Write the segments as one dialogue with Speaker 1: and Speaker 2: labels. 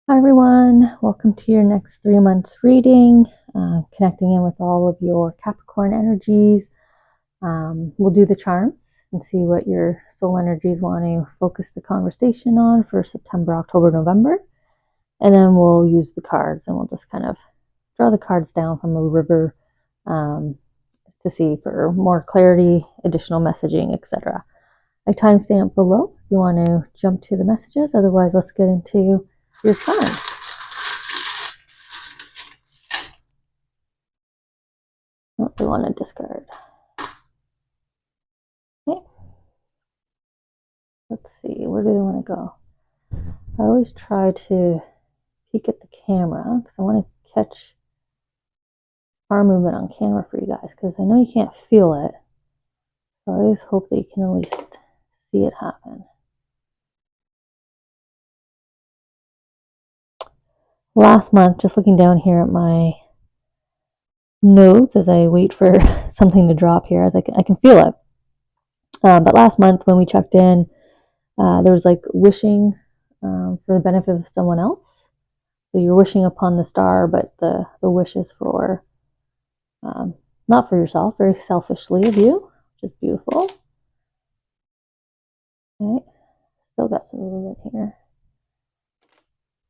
Speaker 1: Hi everyone, welcome to your next 3 months reading, connecting in with all of your Capricorn energies. We'll do the charms and see what your soul energies want to focus the conversation on for September, October, November. And then we'll use the cards and we'll just kind of draw the cards down from a river to see for more clarity, additional messaging, etc. I timestamp below if you want to jump to the messages. Otherwise, let's get into your charms. What do we want to discard? Okay. Let's see, where do we want to go? I always try to peek at the camera because I want to catch arm movement on camera for you guys because I know you can't feel it. So I always hope that you can at least see it happen. Last month, just looking down here at my notes as I wait for something to drop here, as I can feel it. But last month when we checked in, there was like wishing for the benefit of someone else. So you're wishing upon the star, but the wish is for not for yourself, very selfishly of you, which is beautiful. Okay, still got some movement here.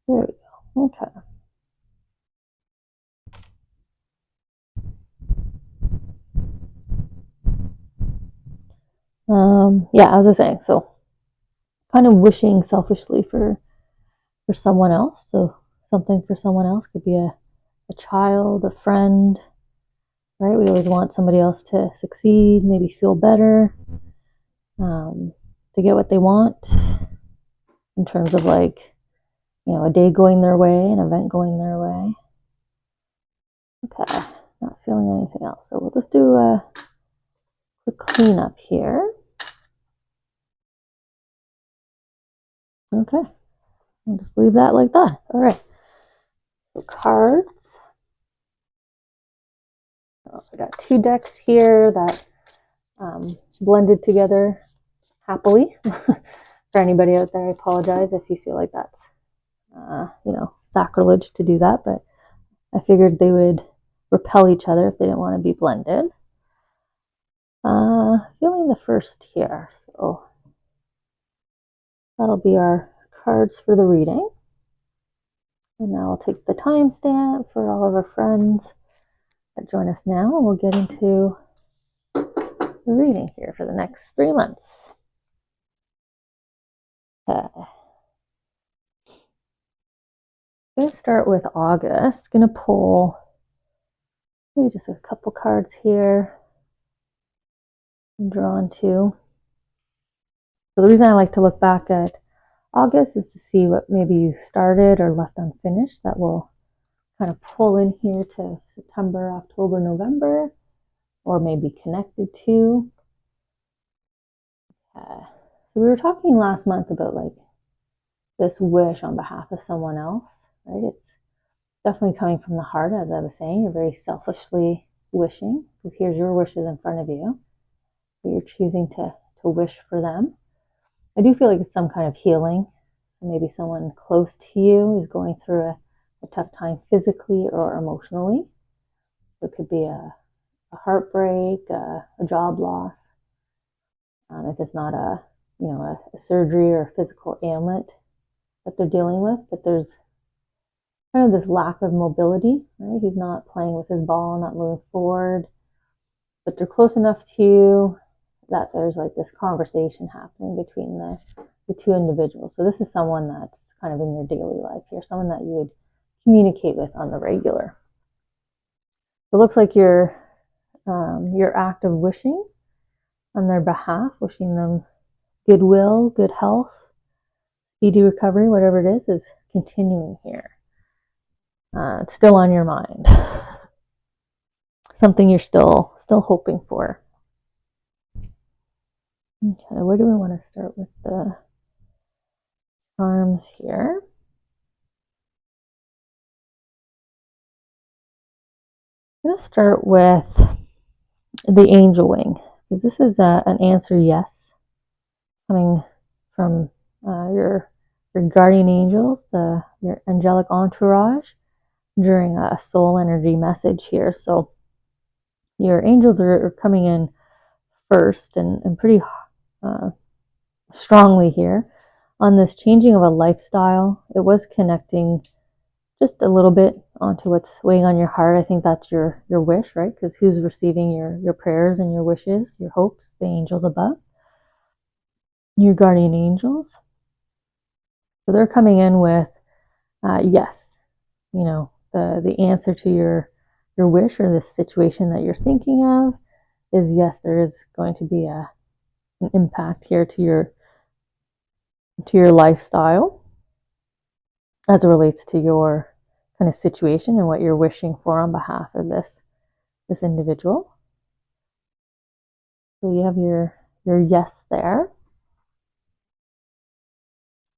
Speaker 1: There we go. Okay. Yeah, as I was saying, so kind of wishing selfishly for someone else. So something for someone else could be a child, a friend, right? We always want somebody else to succeed, maybe feel better, to get what they want in terms of like, a day going their way, an event going their way. Okay, not feeling anything else. So we'll just do a quick cleanup here. Okay, I'll just leave that like that. All right, so cards. I got 2 decks here that blended together happily. For anybody out there, I apologize if you feel like that's, sacrilege to do that, but I figured they would repel each other if they didn't want to be blended. Feeling the first here, so that'll be our cards for the reading. And now I'll take the timestamp for all of our friends that join us now, and we'll get into the reading here for the next 3 months. Okay. I'm going to start with August. Going to pull maybe just a couple cards here. I'm drawn to. So the reason I like to look back at August is to see what maybe you started or left unfinished that will kind of pull in here to September, October, November, or maybe connected to. So we were talking last month about like this wish on behalf of someone else, right? It's definitely coming from the heart, as I was saying. You're very selfishly wishing because here's your wishes in front of you. So you're choosing to wish for them. I do feel like it's some kind of healing. Maybe someone close to you is going through a tough time physically or emotionally. So it could be a heartbreak, a job loss. If it's not a surgery or a physical ailment that they're dealing with, but there's kind of this lack of mobility, right? He's not playing with his ball, not moving forward, but they're close enough to you that there's like this conversation happening between the 2 individuals. So this is someone that's kind of in your daily life here, someone that you would communicate with on the regular. So it looks like your act of wishing on their behalf, wishing them goodwill, good health, speedy recovery, whatever it is continuing here. It's still on your mind. Something you're still hoping for. Okay, where do we want to start with the charms here? I'm going to start with the angel wing, because this is an answer yes coming from your your guardian angels, your angelic entourage during a soul energy message here. So your angels are coming in first and pretty strongly here on this changing of a lifestyle. It was connecting just a little bit onto what's weighing on your heart. I think that's your wish, right? Because who's receiving your prayers and your wishes, your hopes? The angels above, your guardian angels. So they're coming in with yes, the answer to your wish or this situation that you're thinking of is yes. There is going to be an impact here to your lifestyle as it relates to your kind of situation and what you're wishing for on behalf of this individual. So you have your yes there.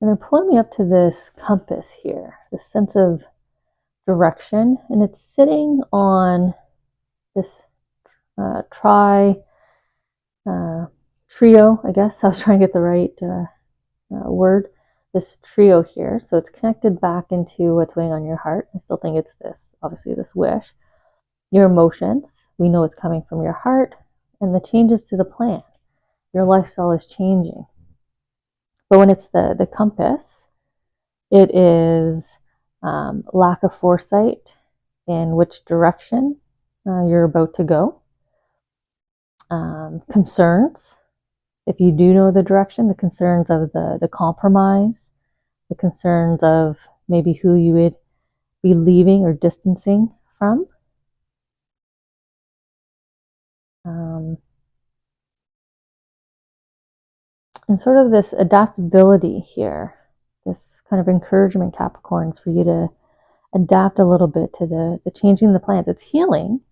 Speaker 1: And they're pulling me up to this compass here, this sense of direction, and it's sitting on this trio, I guess. I was trying to get the right word. This trio here. So it's connected back into what's weighing on your heart. I still think it's this, obviously, this wish. Your emotions, we know it's coming from your heart, and the changes to the plan. Your lifestyle is changing. But when it's the compass, it is lack of foresight in which direction you're about to go. Concerns, if you do know the direction, the concerns of the compromise, the concerns of maybe who you would be leaving or distancing from. And sort of this adaptability here, this kind of encouragement, Capricorns, for you to adapt a little bit to the changing the plans. It's healing.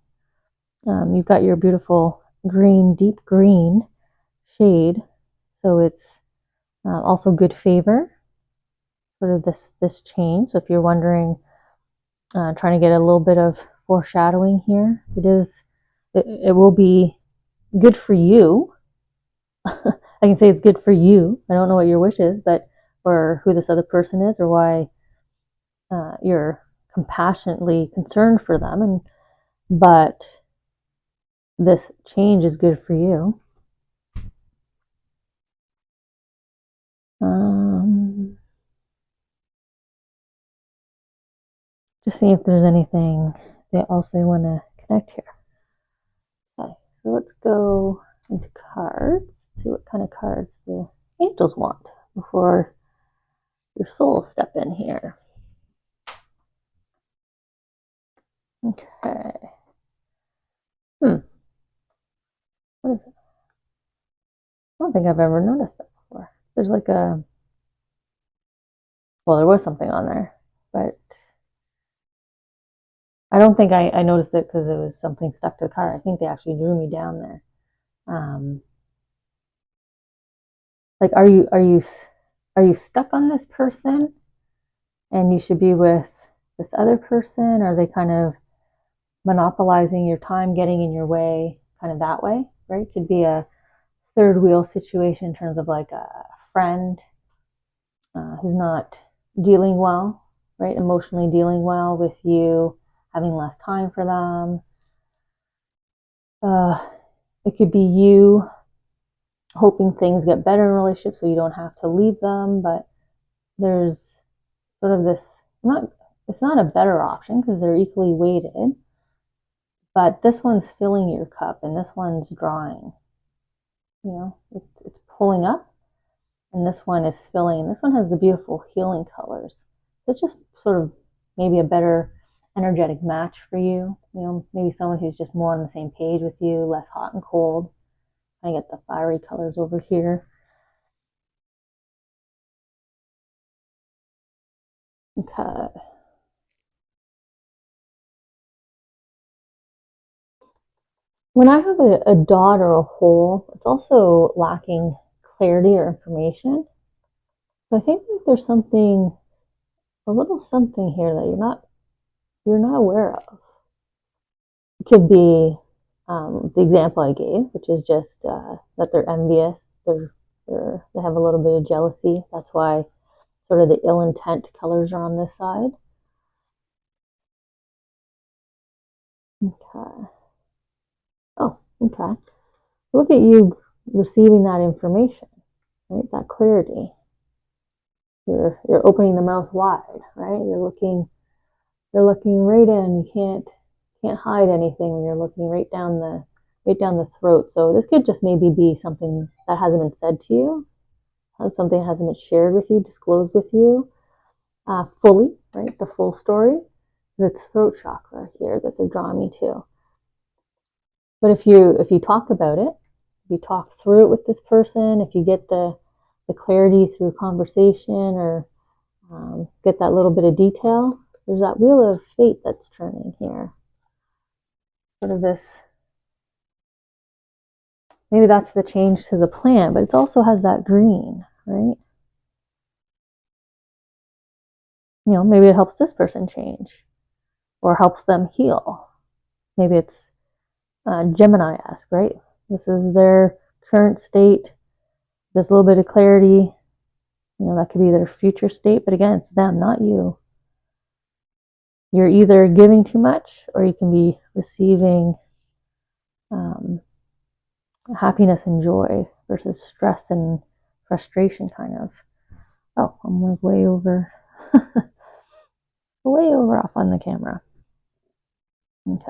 Speaker 1: You've got your beautiful green, deep green shade, so it's also good favor, sort of this change. So if you're wondering, trying to get a little bit of foreshadowing here, it will be good for you. I can say it's good for you. I don't know what your wish is, but or who this other person is, or why you're compassionately concerned for them, but this change is good for you. Just see if there's anything else they want to connect here. Okay, so let's go into cards. See what kind of cards the angels want before your souls step in here. Okay. What is it? I don't think I've ever noticed that before. There's like there was something on there, but I don't think I noticed it because it was something stuck to the card. I think they actually drew me down there. Like, are you stuck on this person and you should be with this other person? Are they kind of monopolizing your time, getting in your way, kind of that way, right? Could be a third wheel situation in terms of like a friend who's not dealing well, right? Emotionally dealing well with you, having less time for them. It could be you hoping things get better in a relationship so you don't have to leave them, but there's sort of this, it's not a better option because they're equally weighted, but this one's filling your cup and this one's drawing. It's pulling up, and this one is filling, and this one has the beautiful healing colors. So it's just sort of maybe a better energetic match for you. Maybe someone who's just more on the same page with you, less hot and cold. I get the fiery colors over here. Okay. When I have a dot or a hole, it's also lacking clarity or information. So I think that there's a little something here that you're not aware of. It could be the example I gave, which is just that they're envious. They have a little bit of jealousy. That's why sort of the ill intent colors are on this side. Okay. Oh, okay. Look at you receiving that information, right? That clarity. You're opening the mouth wide, right? You're looking right in. You can't hide anything when you're looking right down the throat. So this could just maybe be something that hasn't been said to you, something that hasn't been shared with you, disclosed with you fully, right? The full story. It's throat chakra here that they're drawing me to. But if you talk about it, if you talk through it with this person, if you get the clarity through conversation or get that little bit of detail, there's that wheel of fate that's turning here. Sort of this, maybe that's the change to the plant, but it also has that green, right? You know, maybe it helps this person change or helps them heal. Maybe it's Gemini-esque, right? This is their current state. There's a little bit of clarity. You know, that could be their future state, but again, it's them, not you. You're either giving too much or you can be receiving happiness and joy versus stress and frustration, kind of. Oh, I'm like way over way over off on the camera. Okay.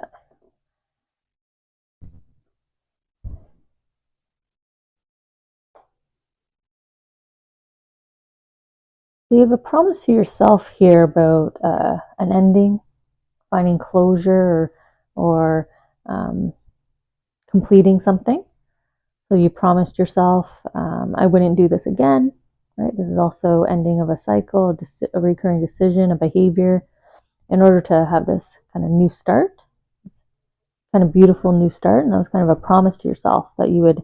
Speaker 1: So you have a promise to yourself here about an ending, finding closure, or completing something. So you promised yourself, I wouldn't do this again, right? This is also ending of a cycle, a recurring decision, a behavior, in order to have this kind of new start, this kind of beautiful new start. And that was kind of a promise to yourself that you would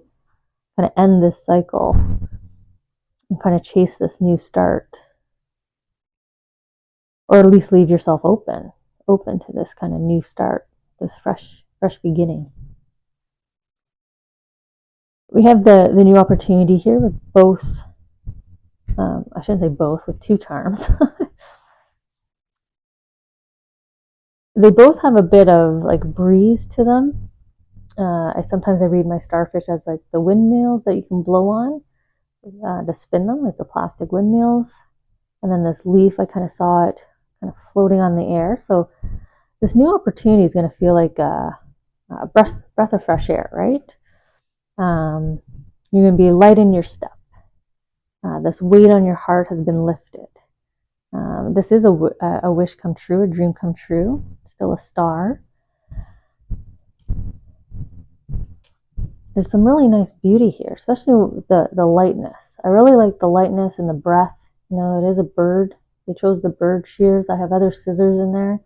Speaker 1: kind of end this cycle and kind of chase this new start, or at least leave yourself open to this kind of new start, this fresh beginning. We have the new opportunity here with both, I shouldn't say both, with two charms. They both have a bit of like breeze to them. Sometimes I read my starfish as like the windmills that you can blow on to spin them, like the plastic windmills. And then this leaf, I kind of saw it kind of floating on the air. So this new opportunity is going to feel like a breath of fresh air, right? You're going to be light in your step. This weight on your heart has been lifted. This is a wish come true, a dream come true. Still a star. There's some really nice beauty here, especially the lightness. I really like the lightness and the breath. You know, it is a bird. They chose the bird shears. I have other scissors in there.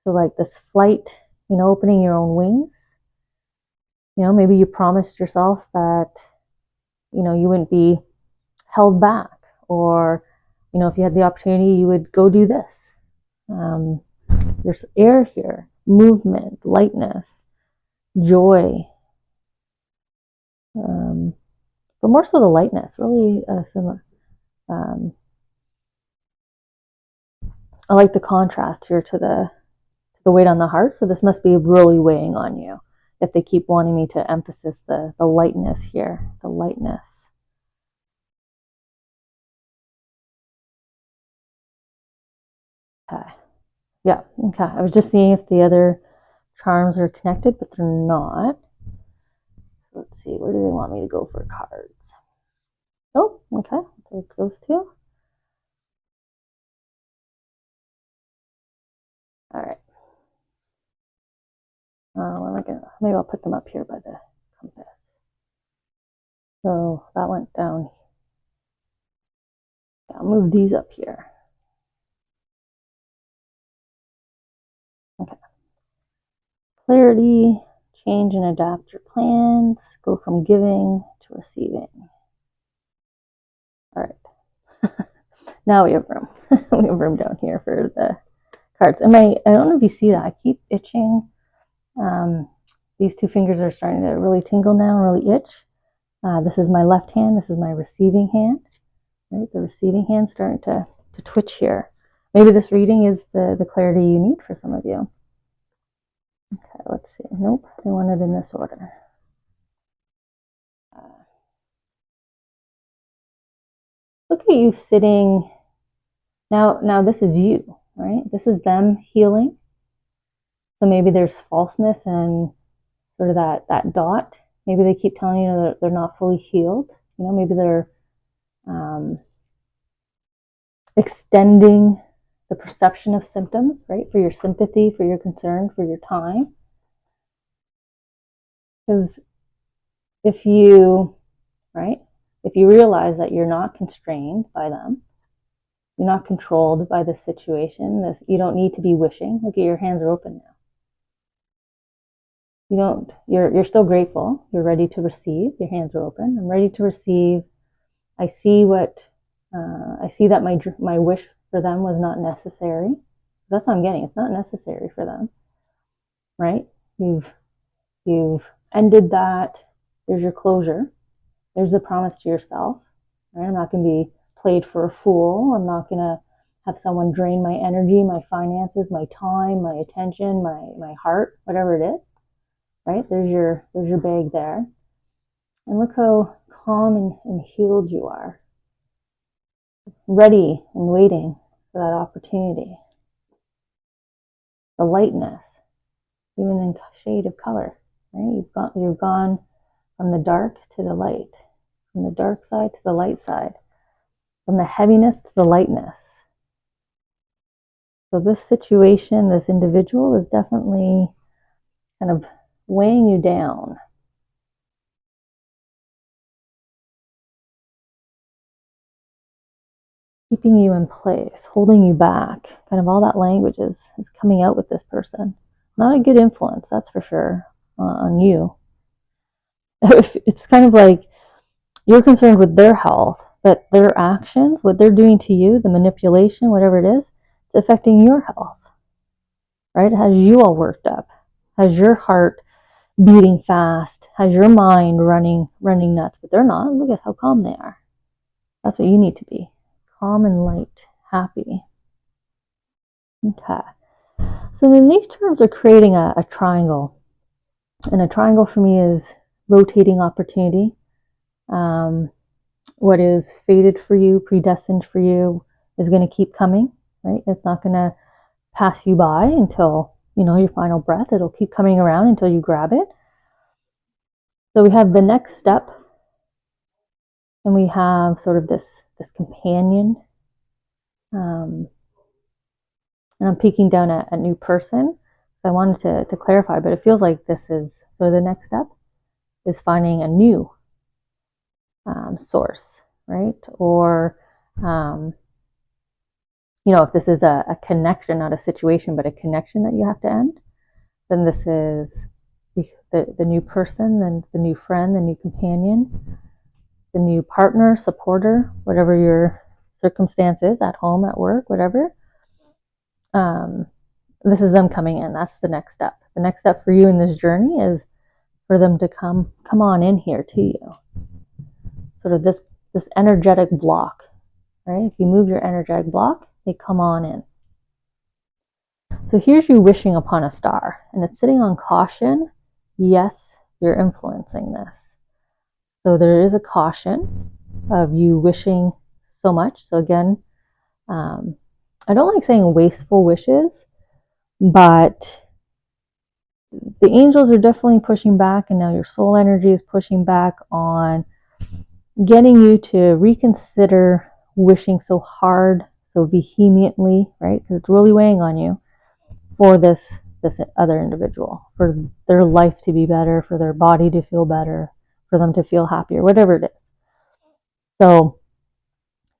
Speaker 1: So like this flight, you know, opening your own wings. You know, maybe you promised yourself that, you know, you wouldn't be held back, or, you know, if you had the opportunity, you would go do this. There's air here, movement, lightness, joy, but more so the lightness. Really similar. I like the contrast here to the weight on the heart. So this must be really weighing on you if they keep wanting me to emphasize the lightness here, the lightness. Okay. Yeah, okay. I was just seeing if the other charms are connected, but they're not. Let's see, where do they want me to go for cards? Oh, okay. I'll take those two. All right. Maybe I'll put them up here by the compass. So that went down. Yeah, I'll move these up here. Okay. Clarity, change and adapt your plans, go from giving to receiving. All right. Now we have room. We have room down here for the cards. I don't know if you see that. I keep itching. These two fingers are starting to really tingle now, really itch. This is my left hand. This is my receiving hand. right? The receiving hand starting to twitch here. Maybe this reading is the clarity you need for some of you. Okay, let's see. Nope, they want it in this order. Look at you sitting. Now this is you, right? This is them healing. So maybe there's falseness and sort of that dot. Maybe they keep telling you that they're not fully healed. You know, maybe they're extending the perception of symptoms, right? For your sympathy, for your concern, for your time. Because if you realize that you're not constrained by them, you're not controlled by the situation, you don't need to be wishing. Look at your hands are open now. You're still grateful. You're ready to receive. Your hands are open. I'm ready to receive. I see that my wish for them was not necessary. That's what I'm getting. It's not necessary for them, right? You've ended that. There's your closure. There's the promise to yourself, right? I'm not going to be played for a fool. I'm not going to have someone drain my energy, my finances, my time, my attention, my heart, whatever it is, right? There's your bag there. And look how calm and healed you are. Ready and waiting for that opportunity. The lightness, even in shade of color, right? You've gone from the dark to the light, from the dark side to the light side, from the heaviness to the lightness. So this situation, this individual is definitely kind of weighing you down. Keeping you in place, holding you back. Kind of all that language is coming out with this person. Not a good influence, that's for sure, on you. It's kind of like you're concerned with their health, but their actions, what they're doing to you, the manipulation, whatever it is, it's affecting your health, right? It has you all worked up, has your heart beating fast, has your mind running nuts, but they're not. Look at how calm they are. That's what you need to be. Calm and light, happy. Okay. So then these terms are creating a triangle. And a triangle for me is rotating opportunity. What is fated for you, predestined for you, is going to keep coming, right? It's not going to pass you by until, your final breath. It'll keep coming around until you grab it. So we have the next step, and we have sort of this companion. And I'm peeking down at a new person. So I wanted to clarify, but it feels like this is, so the next step is finding a new source, right? Or, if this is a connection, not a situation, but a connection that you have to end, then this is the new person, then the new friend, the new companion, the new partner, supporter, whatever your circumstance is, at home, at work, whatever. This is them coming in. That's the next step. The next step for you in this journey is for them to come on in here to you. Sort of this energetic block, right? If you move your energetic block, they come on in. So here's you wishing upon a star, and it's sitting on caution. Yes, you're influencing this. So there is a caution of you wishing so much. So again, I don't like saying wasteful wishes, but the angels are definitely pushing back, and now your soul energy is pushing back on getting you to reconsider wishing so hard, so vehemently, right? Because it's really weighing on you for this other individual, for their life to be better, for their body to feel better, for them to feel happier, whatever it is. So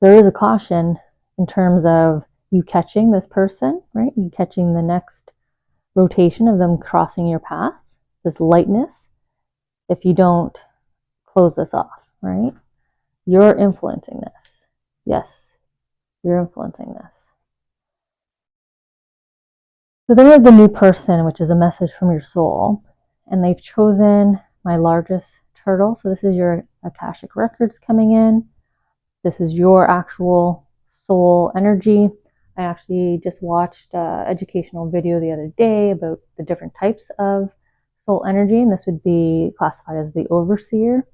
Speaker 1: there is a caution in terms of you catching this person, right? You catching the next rotation of them crossing your path, this lightness, if you don't close this off, right? You're influencing this. Yes, you're influencing this. So then we have the new person, which is a message from your soul, and they've chosen my largest turtle. So this is your Akashic records coming in. This is your actual soul energy. I actually just watched an educational video the other day about the different types of soul energy, and this would be classified as the overseer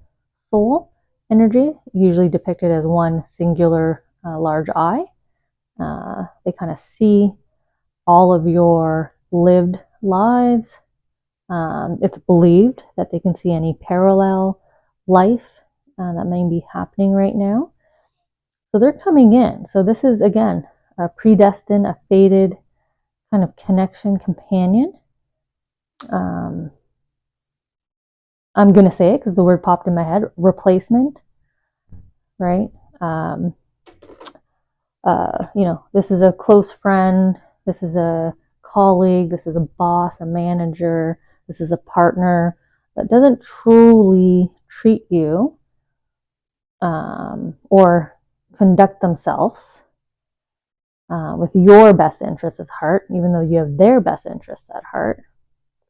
Speaker 1: soul energy, usually depicted as one singular large eye. They kind of see all of your lived lives. It's believed that they can see any parallel life that may be happening right now. So they're coming in. So this is, again, a predestined, a fated kind of connection companion. I'm going to say it because the word popped in my head, replacement, right? This is a close friend. This is a colleague. This is a boss, a manager. This is a partner that doesn't truly treat you or conduct themselves with your best interests at heart, even though you have their best interests at heart.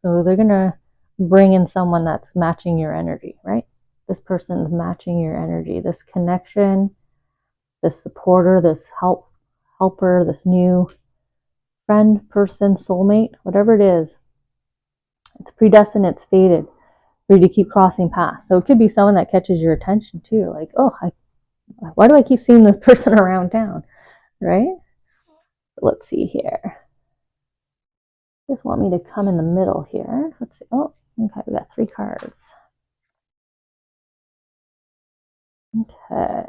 Speaker 1: So they're going to bring in someone that's matching your energy, right? This person's matching your energy, this connection, this supporter, this helper, this new friend, person, soulmate, whatever it is. It's predestined, it's fated for you to keep crossing paths. So it could be someone that catches your attention too, like, oh, why do I keep seeing this person around town, right? Let's see here. Just want me to come in the middle here. Let's see. Oh, okay, we got 3 cards. Okay.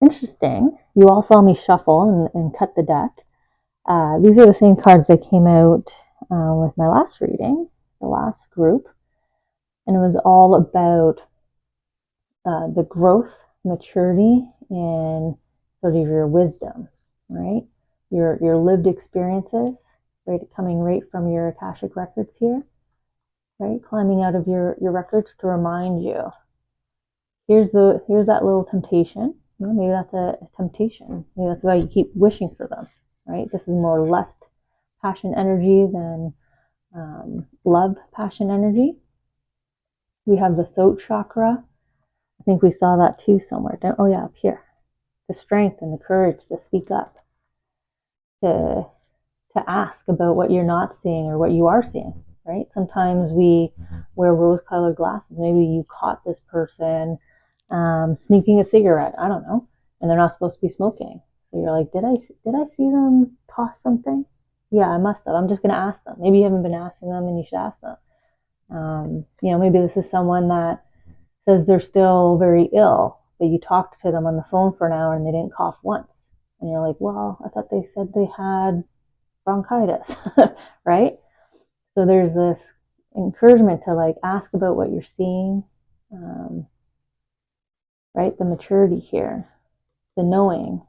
Speaker 1: Interesting. You all saw me shuffle and cut the deck. These are the same cards that came out with my last reading, the last group. And it was all about the growth, maturity, and sort of your wisdom, right? Your lived experiences, right? Coming right from your Akashic records here, right? Climbing out of your records to remind you. Here's that little temptation. Maybe that's a temptation. Maybe that's why you keep wishing for them, right? This is more lust, passion energy than love, passion energy. We have the throat chakra. I think we saw that too somewhere. Oh yeah, up here. The strength and the courage to speak up, to ask about what you're not seeing or what you are seeing, right? Sometimes we wear rose-colored glasses. Maybe you caught this person sneaking a cigarette. I don't know, and they're not supposed to be smoking. So you're like, did I see them toss something? Yeah, I must have. I'm just gonna ask them. Maybe you haven't been asking them, and you should ask them. Maybe this is someone that says they're still very ill, but you talked to them on the phone for an hour and they didn't cough once. And you're like, well, I thought they said they had bronchitis, right? So there's this encouragement to like ask about what you're seeing, right? The maturity here, the knowing.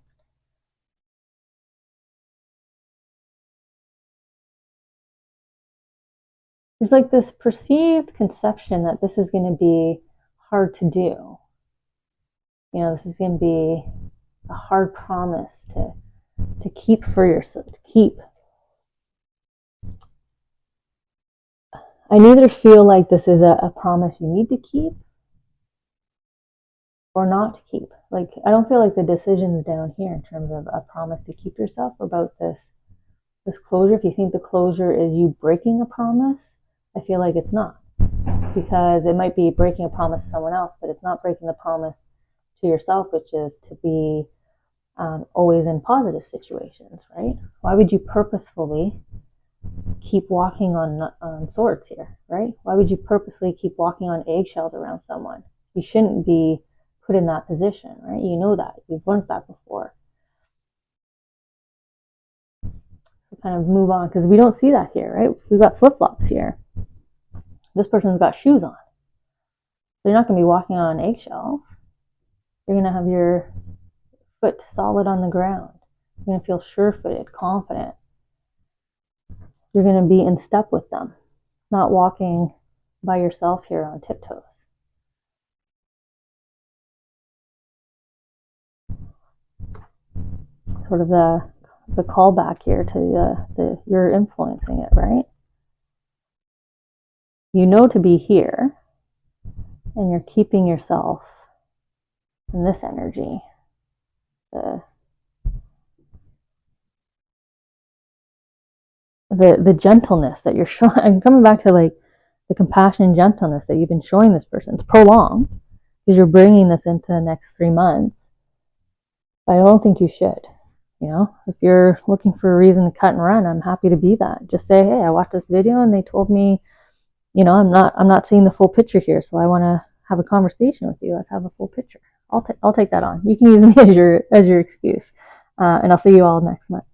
Speaker 1: There's like this perceived conception that this is going to be hard to do. This is going to be a hard promise to keep for yourself, to keep. I neither feel like this is a promise you need to keep or not to keep. Like, I don't feel like the decision's down here in terms of a promise to keep yourself about this closure. If you think the closure is you breaking a promise, I feel like it's not. Because it might be breaking a promise to someone else, but it's not breaking the promise to yourself, which is to be always in positive situations, right? Why would you purposefully keep walking on swords here, right? Why would you purposely keep walking on eggshells around someone? You shouldn't be put in that position, right? You know that. You've learned that before. So kind of move on, because we don't see that here, right? We've got flip-flops here. This person's got shoes on. So you're not going to be walking on eggshells. You're going to have your foot solid on the ground. You're going to feel sure-footed, confident. You're going to be in step with them, not walking by yourself here on tiptoes. Sort of the callback here to you're influencing it, right? You know to be here, and you're keeping yourself And this energy, the gentleness that you're showing. I'm coming back to like the compassion and gentleness that you've been showing this person. It's prolonged because you're bringing this into the next 3 months. But I don't think you should. You know, if you're looking for a reason to cut and run, I'm happy to be that. Just say, hey, I watched this video and they told me, you know, I'm not seeing the full picture here, so I want to have a conversation with you. Let's have a full picture. I'll take that on. You can use me as your excuse, and I'll see you all next month.